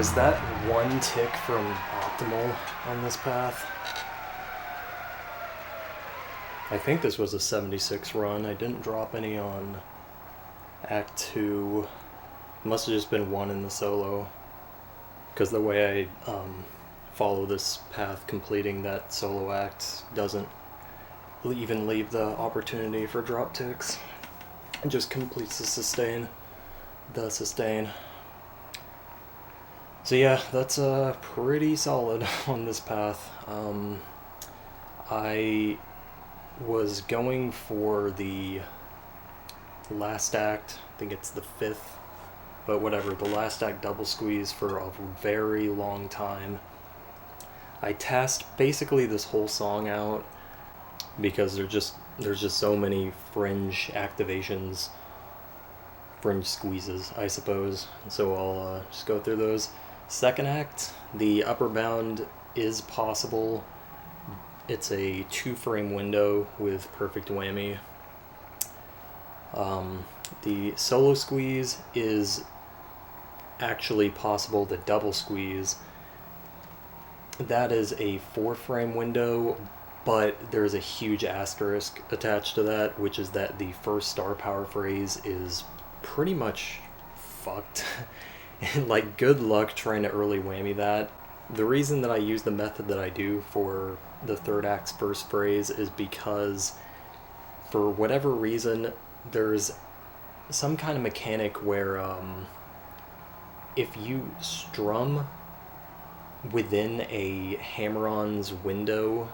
Was that one tick from optimal on this path? I think this was a 76 run. I didn't drop any on Act 2. Must have just been one in the solo. Because the way I follow this path, completing that solo act doesn't even leave the opportunity for drop ticks. It just completes the sustain. So yeah, that's pretty solid on this path. I was going for the last act, I think it's the 5th, but whatever, the last act double squeeze for a very long time. I tasked basically this whole song out because there's just so many fringe activations, fringe squeezes, I suppose. So I'll just go through those. Second act, the upper bound is possible. It's a 2-frame window with perfect whammy. The solo squeeze is actually possible, the double squeeze. That is a 4-frame window, but there's a huge asterisk attached to that, which is that the first star power phrase is pretty much fucked. Like, good luck trying to early whammy that. The reason that I use the method that I do for the third act's first phrase is because, for whatever reason, there's some kind of mechanic where if you strum within a hammer-on's window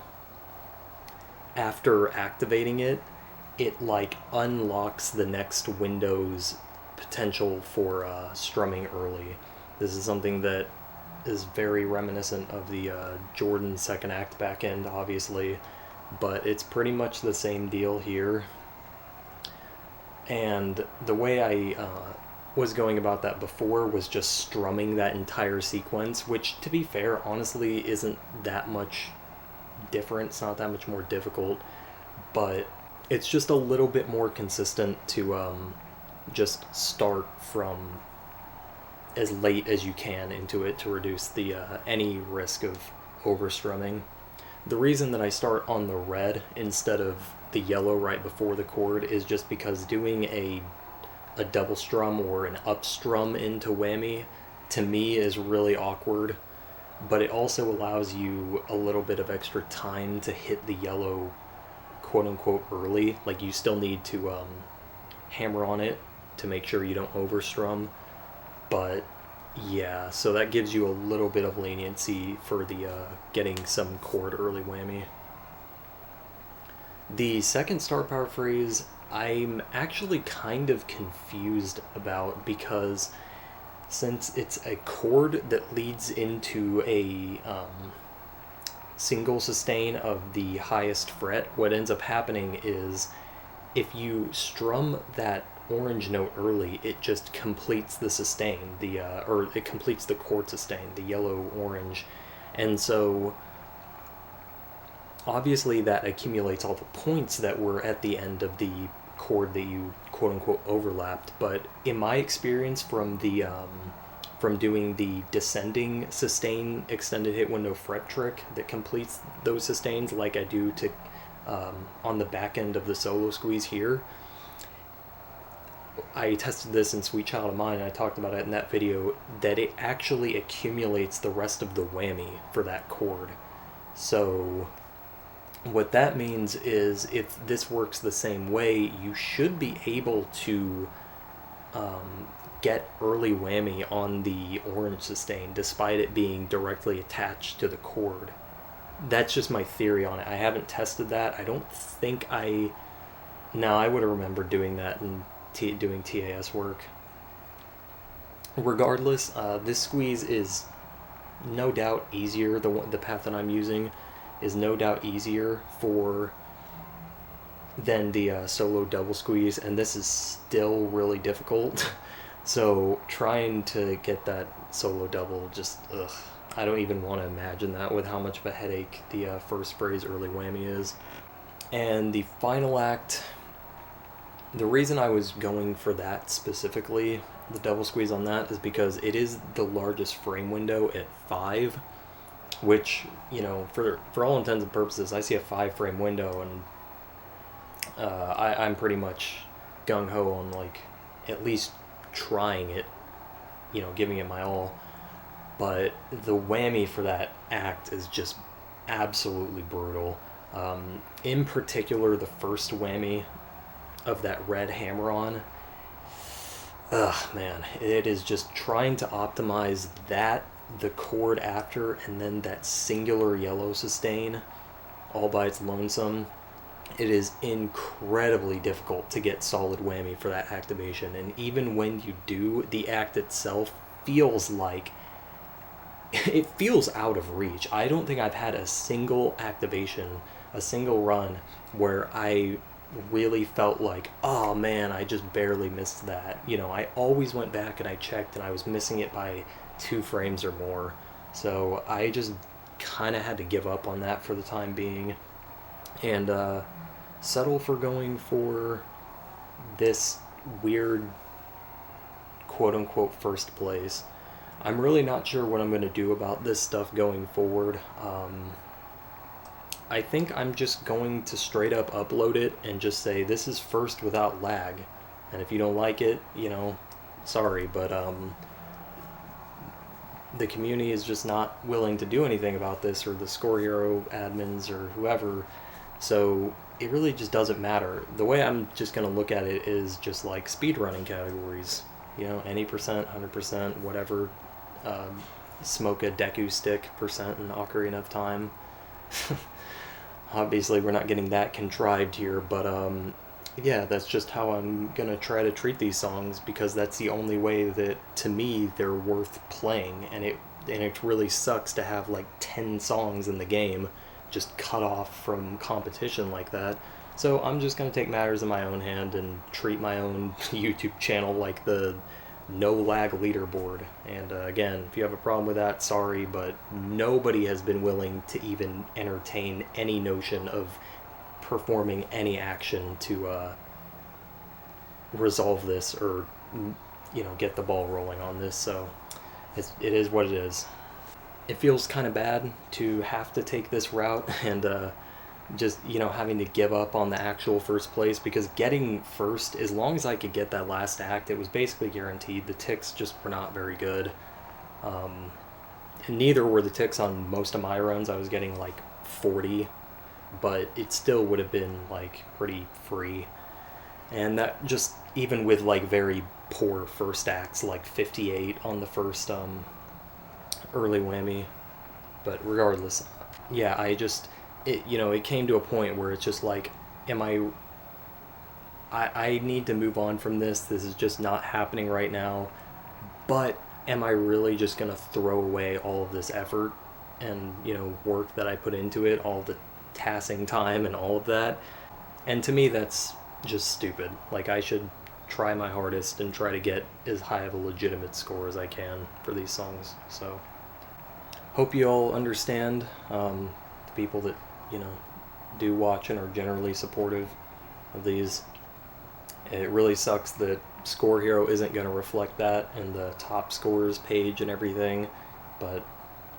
after activating it, it like unlocks the next window's potential for strumming early. This is something that is very reminiscent of the Jordan second act back end, obviously, but it's pretty much the same deal here. And the way I was going about that before was just strumming that entire sequence, which, to be fair, honestly isn't that much different. It's not that much more difficult, but it's just a little bit more consistent to just start from as late as you can into it to reduce the any risk of overstrumming. The reason that I start on the red instead of the yellow right before the chord is just because doing a double strum or an up strum into whammy to me is really awkward, but it also allows you a little bit of extra time to hit the yellow quote-unquote early. Like, you still need to hammer on it to make sure you don't overstrum, but yeah, so that gives you a little bit of leniency for the getting some chord early whammy. The second star power phrase I'm actually kind of confused about, because since it's a chord that leads into a single sustain of the highest fret, what ends up happening is if you strum that orange note early, it just completes the sustain, or it completes the chord sustain, the yellow-orange. And so obviously that accumulates all the points that were at the end of the chord that you quote-unquote overlapped. But in my experience from the from doing the descending sustain extended hit window fret trick that completes those sustains, like I do to on the back end of the solo squeeze here, I tested this in Sweet Child of Mine, and I talked about it in that video, that it actually accumulates the rest of the whammy for that chord. So what that means is, if this works the same way, you should be able to get early whammy on the orange sustain despite it being directly attached to the chord. That's just my theory on it. I haven't tested that. I don't think I would have remembered doing that and doing TAS work. Regardless, this squeeze is no doubt easier. The path that I'm using is no doubt easier than the solo double squeeze, and this is still really difficult. So trying to get that solo double, just I don't even want to imagine that, with how much of a headache the first phrase early whammy is. And the final act, the reason I was going for that specifically the double squeeze on that is because it is the largest frame window at 5, which, you know, for all intents and purposes, I see a 5 frame window, and I'm pretty much gung-ho on, like, at least trying it, you know, giving it my all. But the whammy for that act is just absolutely brutal. In particular, the first whammy of that red hammer-on. Ugh, man, it is just trying to optimize that, the chord after, and then that singular yellow sustain all by its lonesome. It is incredibly difficult to get solid whammy for that activation, and even when you do, the act itself feels like it feels out of reach. I don't think I've had a single activation, a single run, where I really felt like, oh man, I just barely missed that. You know, I always went back and I checked and I was missing it by 2 frames or more. So I just kind of had to give up on that for the time being, and settle for going for this weird quote-unquote first place. I'm really not sure what I'm going to do about this stuff going forward. I think I'm just going to straight up upload it and just say this is first without lag. And if you don't like it, you know, sorry, but the community is just not willing to do anything about this, or the Score Hero admins or whoever. So it really just doesn't matter. The way I'm just going to look at it is just like speedrunning categories. You know, any percent, 100%, whatever. Smoke a Deku stick percent in Ocarina of Time. Obviously, we're not getting that contrived here, but yeah, that's just how I'm gonna try to treat these songs, because that's the only way that, to me, they're worth playing. And it really sucks to have like 10 songs in the game just cut off from competition like that. So I'm just gonna take matters in my own hand and treat my own YouTube channel like the no lag leaderboard. And again, if you have a problem with that, sorry, but nobody has been willing to even entertain any notion of performing any action to resolve this, or, you know, get the ball rolling on this. So it is what it is. It feels kind of bad to have to take this route and just, you know, having to give up on the actual first place, because getting first, as long as I could get that last act, it was basically guaranteed. The ticks just were not very good. And neither were the ticks on most of my runs. I was getting like 40, but it still would have been like pretty free. And that just, even with like very poor first acts, like 58 on the first early whammy. But regardless, yeah, it came to a point where it's just like, I need to move on from this. This is just not happening right now. But am I really just going to throw away all of this effort and, you know, work that I put into it, all the tassing time and all of that? And to me, that's just stupid. Like, I should try my hardest and try to get as high of a legitimate score as I can for these songs. So hope you all understand, the people that, you know, do watch and are generally supportive of these. It really sucks that Score Hero isn't going to reflect that in the top scores page and everything, but,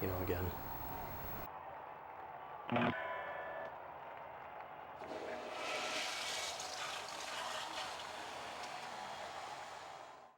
you know, again.